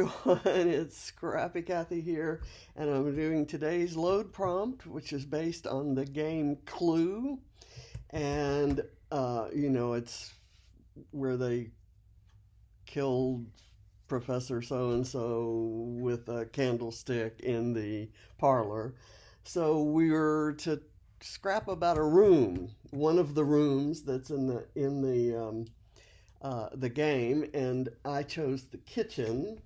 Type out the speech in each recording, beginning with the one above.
everyone, it's Scrappy Kathy here, and I'm doing today's load prompt, which is based on the game Clue. And, it's where they killed Professor so and so with a candlestick in the parlor. So we were to scrap about a room, one of the rooms that's in the game, and I chose the kitchen.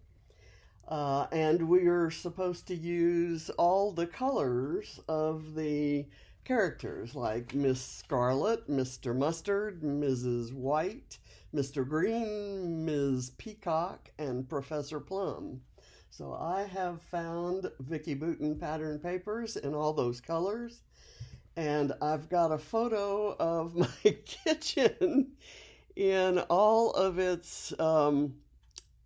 And we are supposed to use all the colors of the characters, like Miss Scarlett, Mr. Mustard, Mrs. White, Mr. Green, Ms. Peacock, and Professor Plum. So I have found Vicki Boutin pattern papers in all those colors, and I've got a photo of my kitchen in all of its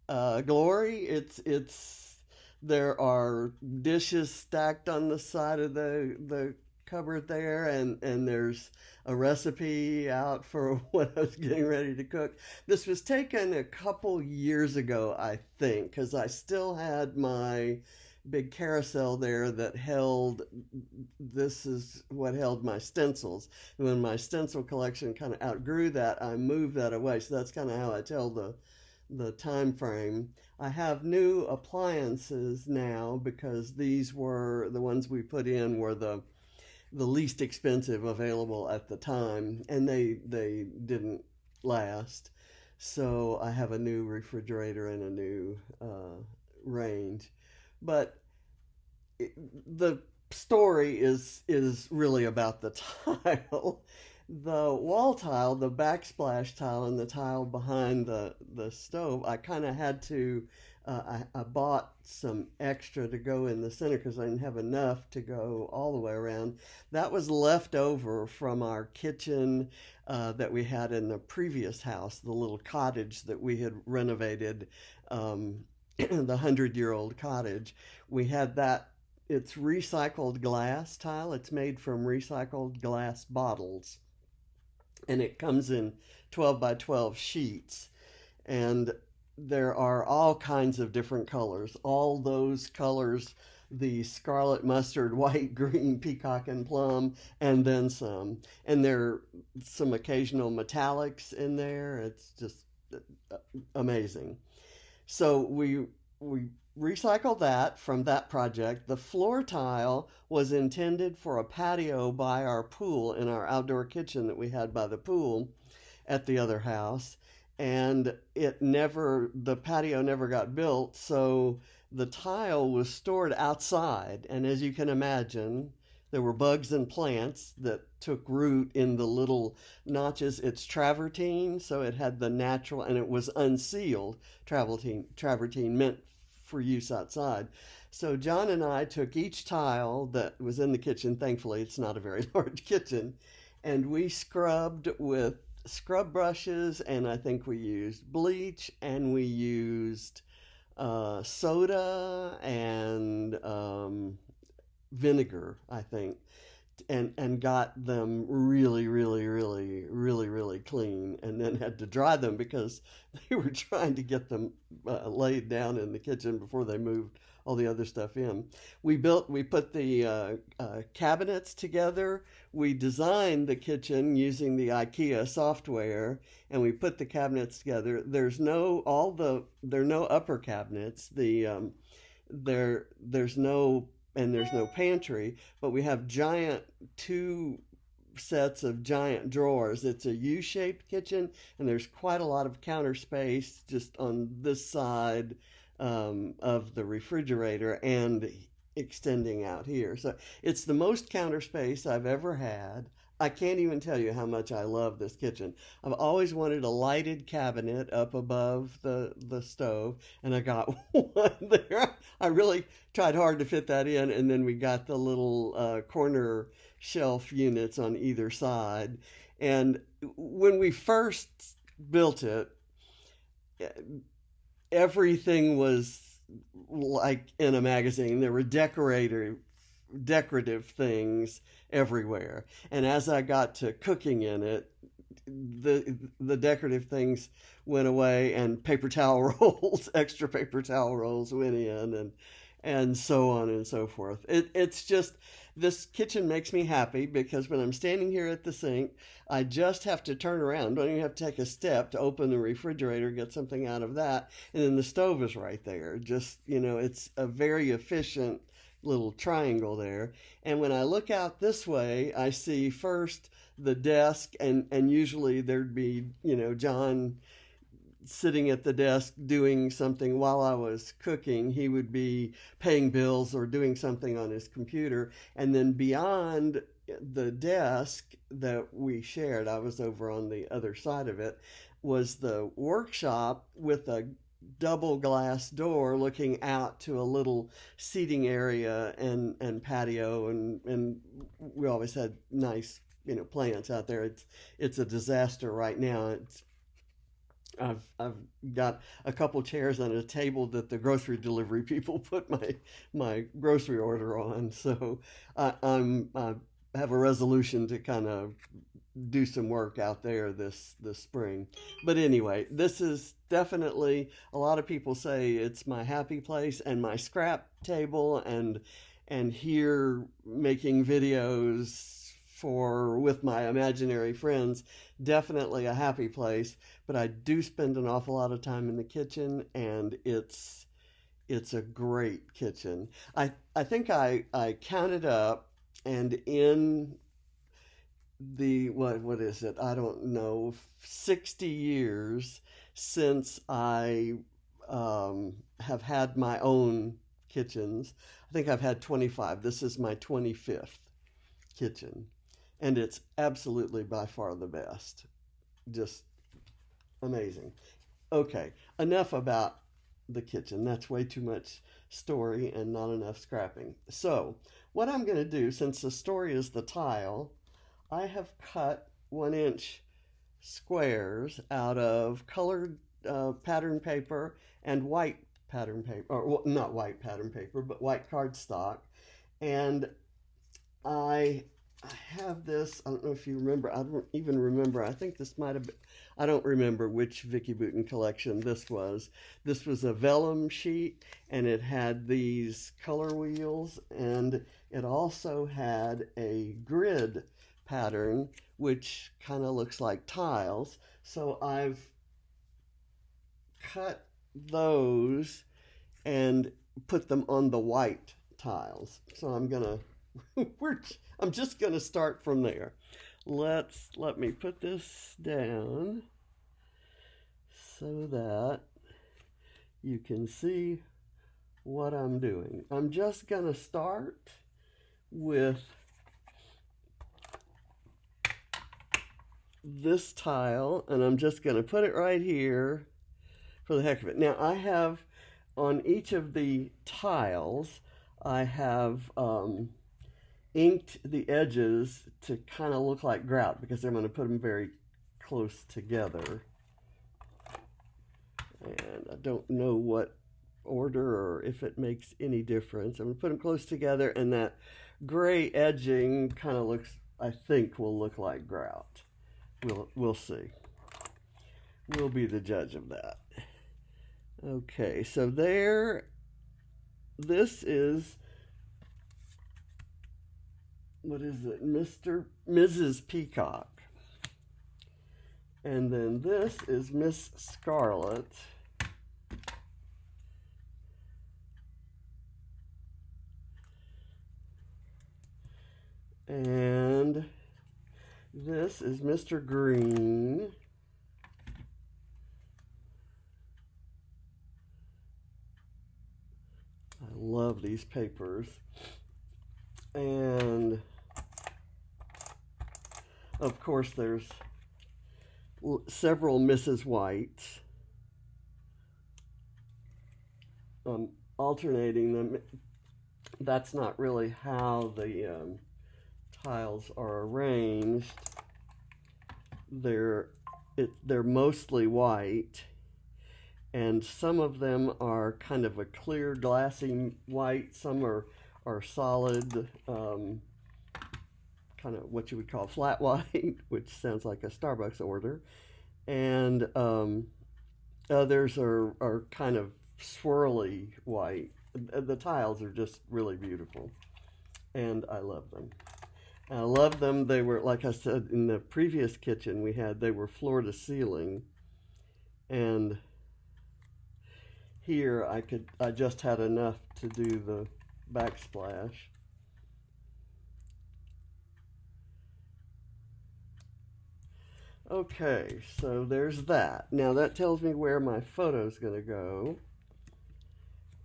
glory. It's there are dishes stacked on the side of the cupboard there, and there's a recipe out for what I was getting ready to cook. This was taken a couple years ago, I think, because I still had my big carousel there that held, this is what held my stencils. When my stencil collection kind of outgrew that, I moved that away. So that's kind of how I tell the time frame. I have new appliances now because these were the ones we put in were the least expensive available at the time, and they didn't last. So I have a new refrigerator and a new range. But the story is really about the tile. The wall tile, the backsplash tile, and the tile behind the stove, I kind of had to, I bought some extra to go in the center because I didn't have enough to go all the way around. That was left over from our kitchen that we had in the previous house, the little cottage that we had renovated, the 100-year-old cottage. We had that. It's recycled glass tile. It's made from recycled glass bottles, and it comes in 12 by 12 sheets, and there are all kinds of different colors. All those colors, the scarlet, mustard, white, green, peacock, and plum, and then some. And there are some occasional metallics in there. It's just amazing. So we recycled that from that project. The floor tile was intended for a patio by our pool in our outdoor kitchen that we had by the pool at the other house. And the patio never got built, so the tile was stored outside. And as you can imagine, there were bugs and plants that took root in the little notches. It's travertine, so it had the natural, and it was unsealed. Travertine meant for use outside. So John and I took each tile that was in the kitchen. Thankfully, it's not a very large kitchen. And we scrubbed with scrub brushes, and I think we used bleach, and we used soda and vinegar, I think, and got them really, really, really, really, really clean, and then had to dry them because they were trying to get them laid down in the kitchen before they moved all the other stuff in. We put the cabinets together. We designed the kitchen using the IKEA software, and we put the cabinets together. There's no upper cabinets. There's no pantry, but we have two sets of giant drawers. It's a U-shaped kitchen, and there's quite a lot of counter space just on this side of the refrigerator and extending out here. So it's the most counter space I've ever had. I can't even tell you how much I love this kitchen. I've always wanted a lighted cabinet up above the stove, and I got one there. I really tried hard to fit that in, and then we got the little corner shelf units on either side. And when we first built it, everything was like in a magazine. There were decorative things everywhere. And as I got to cooking in it, the decorative things went away, and paper towel rolls, extra paper towel rolls went in, and so on and so forth. It's just, this kitchen makes me happy because when I'm standing here at the sink, I just have to turn around. Don't even have to take a step to open the refrigerator, get something out of that, and then the stove is right there. Just, it's a very efficient little triangle there. And when I look out this way, I see first the desk, and usually there'd be, John sitting at the desk doing something while I was cooking. He would be paying bills or doing something on his computer. And then beyond the desk that we shared, I was over on the other side of it, was the workshop with a double glass door looking out to a little seating area and patio, and we always had nice plants out there. It's a disaster right now. I've got a couple chairs and a table that the grocery delivery people put my grocery order on. So I have a resolution to kind of do some work out there this spring. But anyway, this is definitely, a lot of people say it's my happy place and my scrap table, and here making videos with my imaginary friends, definitely a happy place. But I do spend an awful lot of time in the kitchen, and it's a great kitchen. I think I counted up, and in the what is it? I don't know, 60 years since I have had my own kitchens. I think I've had 25. This is my 25th kitchen, and it's absolutely by far the best. Just amazing. Okay, enough about the kitchen. That's way too much story and not enough scrapping. So what I'm going to do, since the story is the tile, I have cut 1-inch squares out of colored pattern paper and white pattern paper, or well, not white pattern paper, but white cardstock. And I have this, I don't know if you remember, I don't even remember, I think this might have been, I don't remember which Vicki Boutin collection this was. This was a velum sheet, and it had these color wheels, and it also had a grid pattern, which kind of looks like tiles. So I've cut those and put them on the white tiles. So I'm just gonna start from there. Let me put this down so that you can see what I'm doing. I'm just gonna start with this tile, and I'm just going to put it right here for the heck of it. Now I have, on each of the tiles, I have inked the edges to kind of look like grout, because I'm going to put them very close together. And I don't know what order or if it makes any difference. I'm going to put them close together, and that gray edging kind of looks, I think, will look like grout. We'll see. We'll be the judge of that. Okay, so there, this is, what is it, Mrs. Peacock. And then this is Miss Scarlett. And this is Mr. Green. I love these papers. And of course there's several Mrs. Whites. I'm alternating them. That's not really how the tiles are arranged. They're mostly white, and some of them are kind of a clear glassy white, some are solid kind of what you would call flat white, which sounds like a Starbucks order, and others are kind of swirly white. The tiles are just really beautiful, and I love them. I love them. They were, like I said, in the previous kitchen we had, they were floor to ceiling, and here I just had enough to do the backsplash. Okay, so there's that. Now that tells me where my photo's going to go.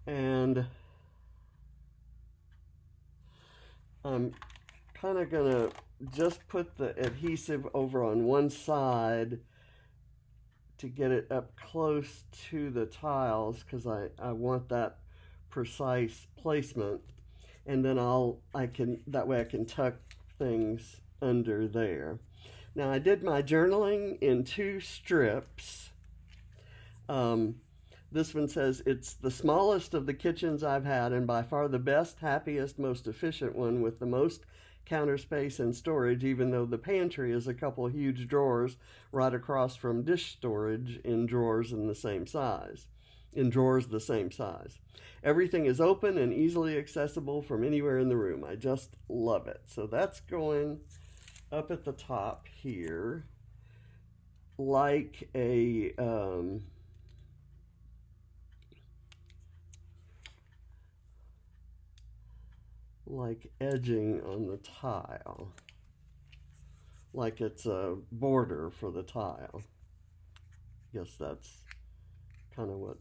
And I'm kind of going to just put the adhesive over on one side to get it up close to the tiles, because I want that precise placement. And then that way I can tuck things under there. Now I did my journaling in 2 strips. This one says, it's the smallest of the kitchens I've had and by far the best, happiest, most efficient one with the most counter space and storage, even though the pantry is a couple huge drawers right across from dish storage in drawers the same size. Everything is open and easily accessible from anywhere in the room. I just love it. So that's going up at the top here like a like edging on the tile, like it's a border for the tile. Guess that's kind of what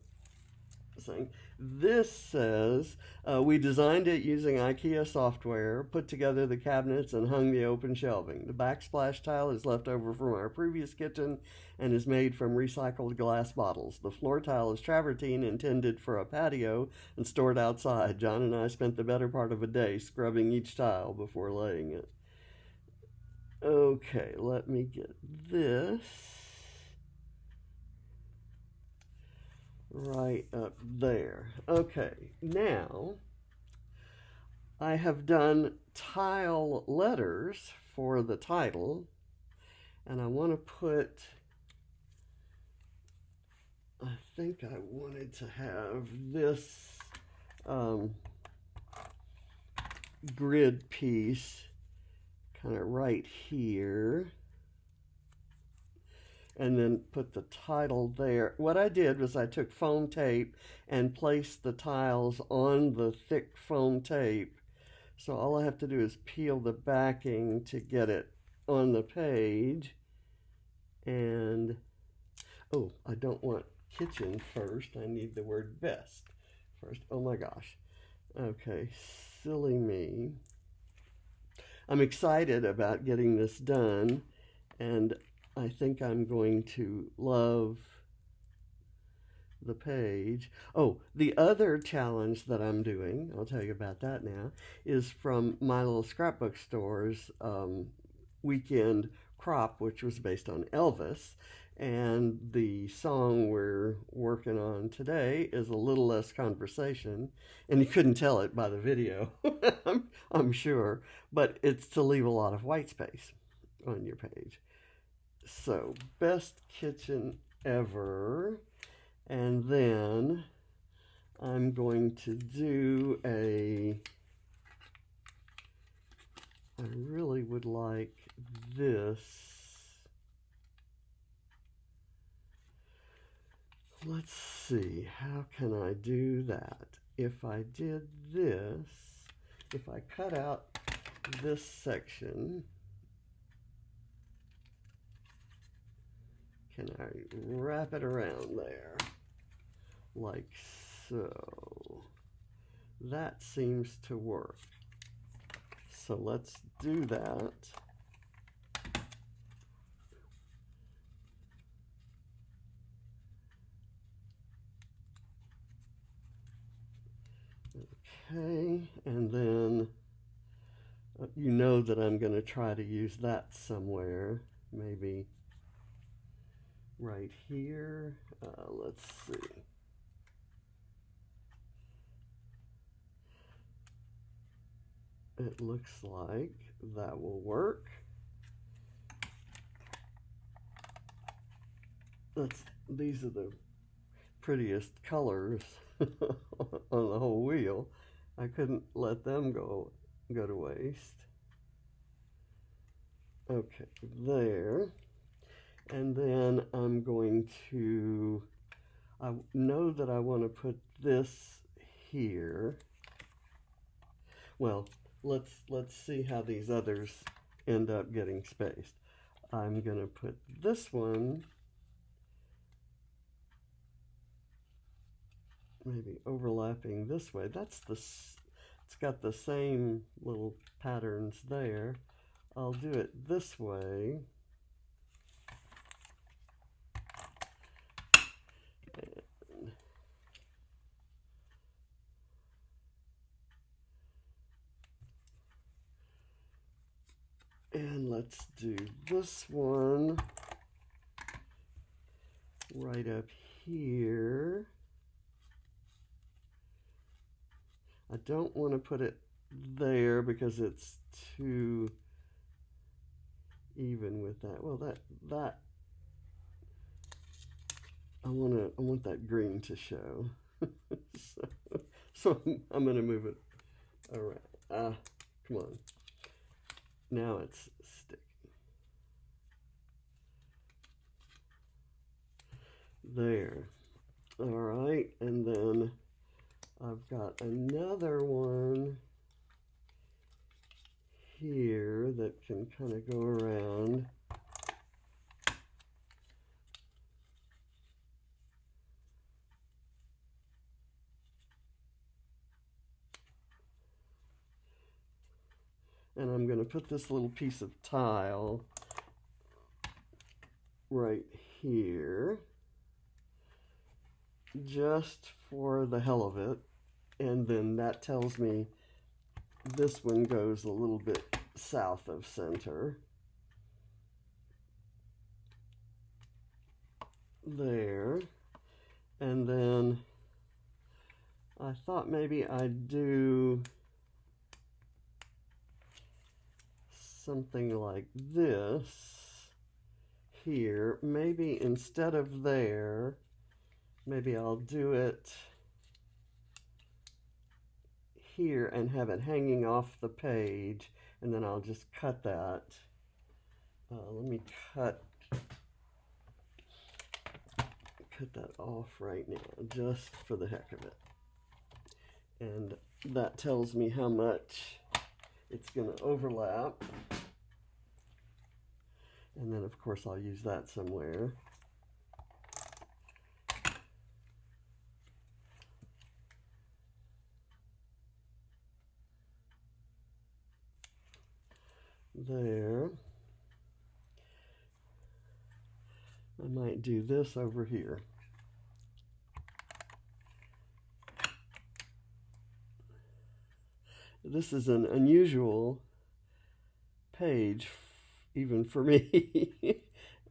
I'm saying. This says, we designed it using IKEA software, put together the cabinets, and hung the open shelving. The backsplash tile is left over from our previous kitchen and is made from recycled glass bottles. The floor tile is travertine, intended for a patio and stored outside. John and I spent the better part of a day scrubbing each tile before laying it. Okay, let me get this right up there. Okay, now I have done tile letters for the title, and I want to put, I think I wanted to have this grid piece kind of right here, and then put the title there. What I did was I took foam tape and placed the tiles on the thick foam tape. So all I have to do is peel the backing to get it on the page. And, oh, I don't want kitchen first. I need the word best first. Oh my gosh. Okay, silly me. I'm excited about getting this done, and I think I'm going to love the page. Oh, the other challenge that I'm doing, I'll tell you about that now, is from my little scrapbook store's weekend crop, which was based on Elvis. And the song we're working on today is A Little Less Conversation. And you couldn't tell it by the video, I'm sure, but it's to leave a lot of white space on your page. So, best kitchen ever. And then I'm going to do I really would like this. Let's see, how can I do that? If I did this, if I cut out this section, can I wrap it around there? Like so. That seems to work. So let's do that. Okay, and then you know that I'm going to try to use that somewhere, maybe right here. Let's see. it looks like that will work. These are the prettiest colors on the whole wheel. I couldn't let them go to waste. Okay, there. And then I'm going to, I know that I want to put this here. Well, let's see how these others end up getting spaced. I'm going to put this one maybe overlapping this way. It's got the same little patterns there. I'll do it this way. And let's do this one right up here. I don't want to put it there because it's too even with that. Well, that I want that green to show. so I'm going to move it around. Come on. Now it's sticking. There. All right, and then I've got another one here that can kind of go around. And I'm going to put this little piece of tile right here, just for the hell of it. And then that tells me this one goes a little bit south of center. There. And then I thought maybe I'd do something like this here. Maybe instead of there, maybe I'll do it here and have it hanging off the page, and then I'll just cut that. Let me cut that off right now, just for the heck of it. And that tells me how much it's going to overlap. And then, of course, I'll use that somewhere. There. I might do this over here. This is an unusual page, even for me.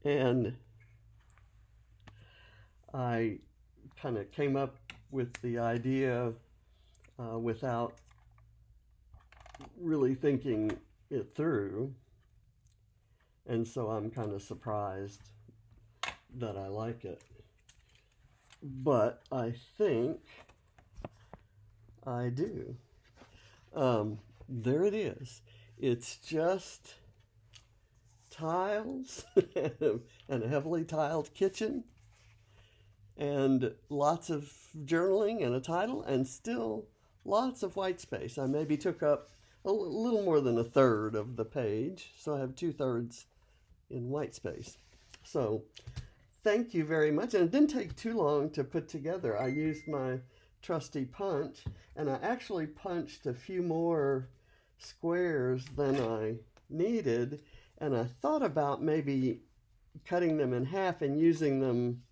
And I kind of came up with the idea without really thinking it through. And so I'm kind of surprised that I like it. But I think I do. There it is. It's just tiles and a heavily tiled kitchen and lots of journaling and a title and still lots of white space. I maybe took up a little more than a third of the page, so I have 2/3 in white space. So thank you very much. And it didn't take too long to put together. I used my trusty punch, and I actually punched a few more squares than I needed, and I thought about maybe cutting them in half and using them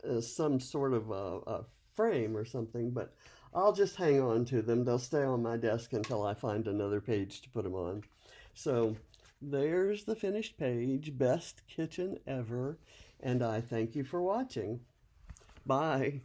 as some sort of a frame or something, but I'll just hang on to them. They'll stay on my desk until I find another page to put them on. So there's the finished page, best kitchen ever, and I thank you for watching. Bye.